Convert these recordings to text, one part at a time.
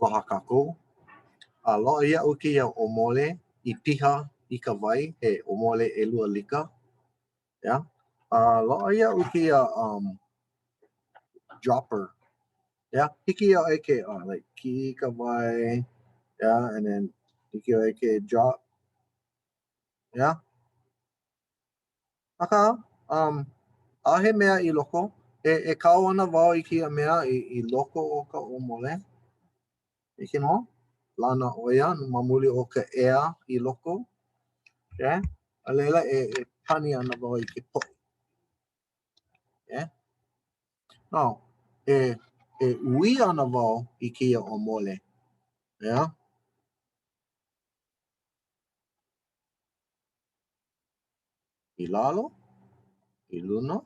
Aloha kākou. Loa ia'u kēia ʻōmole I piha I ka wai he ʻōmole ʻelua lika. Yeah. Loa ia'u kēia dropper. Yeah. Hiki ia'u ke like ki ka wai. Yeah, and then hiki ia'u ke drop. Yeah. Aka ʻaʻohe mea I loko. E kau ana wau I kēia mea I loko o ka ʻōmole. Hiki nō. Lana ʻoia mamuli o ka air I loko. Okay. A leila e pani ana wau I ke poʻi. Okay. No, e ui ana wau I kēia ʻōmole. Yeah. I lalo, I luna,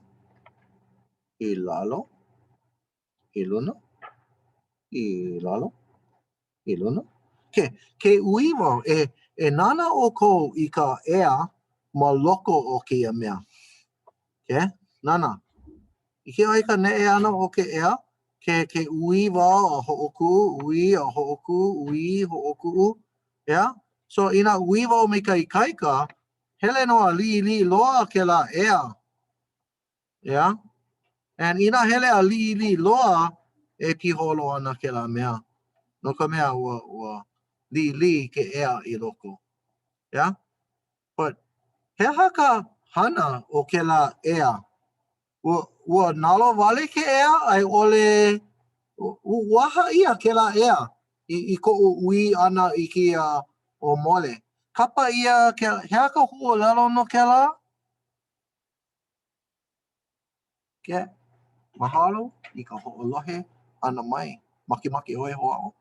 I lalo, I luna, I lalo, I luna. Ke ui wau e nana o kou I ka air ma loko o kēia mea. Okay? Nana. I ke ai ka neʻe ana o ke air, ke ui wau a hoʻokuʻu, ui a hoʻokuʻu, ui hoʻokuʻu. Yeah? So ina ui wau me ka ikaika, hele no a liʻiliʻi loa kēlā air. Yeah? And ina hele a liʻiliʻi loa e piholo ana kēlā mea. No ka mea ua liʻiliʻi ke air I loko. Yeah? But he aha ka hana o kēlā air? Ua nalo wale ke air ai ʻole waha ia kēlā air I koʻu ui ana I kēia ʻōmole. Kapa ia he aha ka huʻolelo no kēlā? Mahalo I ka hoʻolohe ana mai. Makemake ʻoe hoʻaʻo.